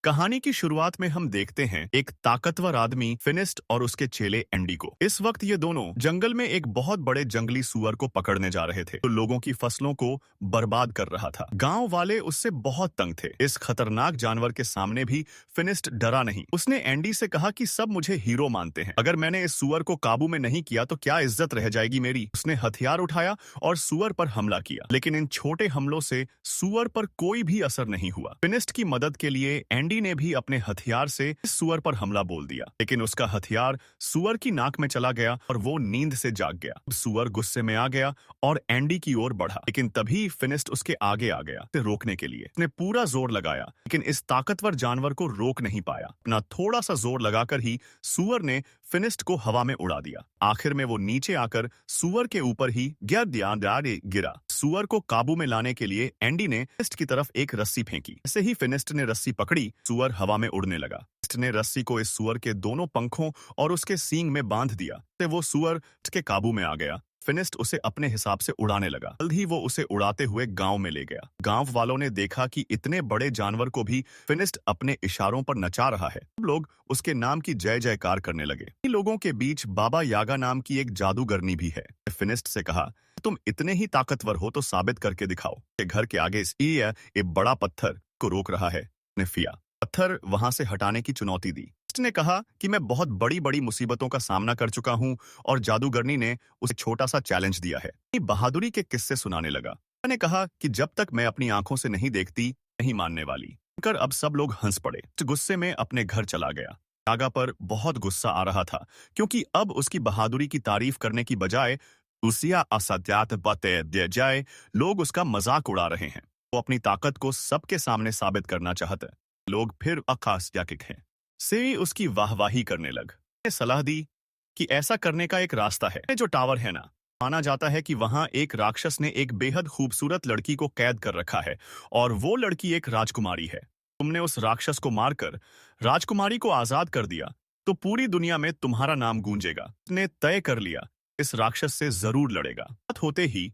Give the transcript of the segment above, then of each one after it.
कहानी की शुरुआत में हम देखते हैं एक ताकतवर आदमी फिनिस्ट और उसके चेले एंडी को। इस वक्त ये दोनों जंगल में एक बहुत बड़े जंगली सुअर को पकड़ने जा रहे थे तो लोगों की फसलों को बर्बाद कर रहा था। गांव वाले उससे बहुत तंग थे। इस खतरनाक जानवर के सामने भी फिनिस्ट डरा नहीं। उसने एंडी से कहा कि सब मुझे हीरो मानते हैं, अगर मैंने इस सुअर को काबू में नहीं किया तो क्या इज्जत रह जाएगी मेरी। उसने हथियार उठाया और सुअर पर हमला किया, लेकिन इन छोटे हमलों से सुअर पर कोई भी असर नहीं हुआ। फिनिस्ट की मदद के लिए एंडी ने भी अपने हथियार से इस सुअर पर हमला बोल दिया, लेकिन उसका हथियार सुअर की नाक में चला गया और वो नींद से जाग गया। सुअर गुस्से में आ गया और एंडी की ओर बढ़ा, लेकिन तभी फिनिस्ट उसके आगे आ गया उसे रोकने के लिए। उसने पूरा जोर लगाया, लेकिन इस ताकतवर जानवर को रोक नहीं पाया। अपना थोड़ा सा जोर लगाकर ही सुअर ने फिनिस्ट को हवा में उड़ा दिया। आखिर में वो नीचे आकर सुअर के ऊपर ही गिरा। सुअर को काबू में लाने के लिए एंडी ने फिनिस्ट की तरफ एक रस्सी फेंकी। जैसे ही फिनिस्ट ने रस्सी पकड़ी, सुअर हवा में उड़ने लगा। फिनिस्ट ने रस्सी को इस सुअर के दोनों पंखों और उसके सींग में बांध दिया। तो वो सुअर के काबू में आ गया। फिनिस्ट उसे अपने हिसाब से उड़ाने लगा। जल्द ही वो उसे उड़ाते हुए गांव में ले गया। गांव वालों ने देखा कि इतने बड़े जानवर को भी फिनिस्ट अपने इशारों पर नचा रहा है। सब लोग उसके नाम की जय जयकार करने लगे। इन लोगों के बीच बाबा यागा नाम की एक जादूगरनी भी है। फिनिस्ट से कहा, तुम इतने ही ताकतवर हो तो साबित करके दिखाओ। के घर के आगे एक बड़ा पत्थर को रोक रहा है। ने फिया पत्थर वहां से हटाने की चुनौती दी। ने कहा कि मैं बहुत बड़ी बड़ी मुसीबतों का सामना कर चुका हूं और जादूगरनी ने उसे छोटा सा चैलेंज दिया है। बहादुरी के किस्से सुनाने लगा। मैंने कहा कि जब तक मैं अपनी आंखों से नहीं देखती नहीं मानने वाली। कर अब सब लोग हंस पड़े। गुस्से में अपने घर चला गया। यागा पर बहुत गुस्सा आ रहा था, क्योंकि अब उसकी बहादुरी की तारीफ करने की बजाय उसिया असत्यात बातें दे जाए लोग उसका मजाक उड़ा रहे हैं। वो अपनी ताकत को सबके सामने साबित करना चाहते। लोग फिर अखास याकिक हैं से उसकी वाहवाही करने लग। सलाह दी कि ऐसा करने का एक रास्ता है। जो टावर है ना, माना जाता है कि वहां एक राक्षस ने एक बेहद खूबसूरत लड़की को कैद कर रखा है और वो लड़की एक राजकुमारी है। तुमने उस राक्षस को मारकर राजकुमारी को आजाद कर दिया तो पूरी दुनिया में तुम्हारा नाम गूंजेगा। उसने तय कर लिया इस राक्षस से जरूर लड़ेगा। बात होते ही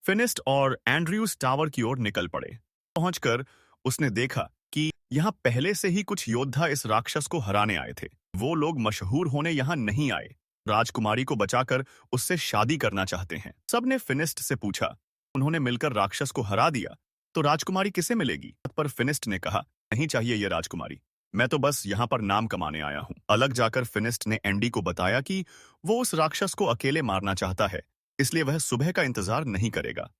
फिनिस्ट और एंड्रयूज टावर की ओर निकल पड़े। पहुंचकर उसने देखा कि यहाँ पहले से ही कुछ योद्धा इस राक्षस को हराने आए थे। वो लोग मशहूर होने यहाँ नहीं आए, राजकुमारी को बचाकर उससे शादी करना चाहते हैं। सबने फिनिस्ट से पूछा, उन्होंने मिलकर राक्षस को हरा दिया तो राजकुमारी किसे मिलेगी? पर फिनिस्ट ने कहा, नहीं चाहिए ये राजकुमारी, मैं तो बस यहाँ पर नाम कमाने आया हूँ। अलग जाकर फिनिस्ट ने एंडी को बताया कि वो उस राक्षस को अकेले मारना चाहता है, इसलिए वह सुबह का इंतजार नहीं करेगा।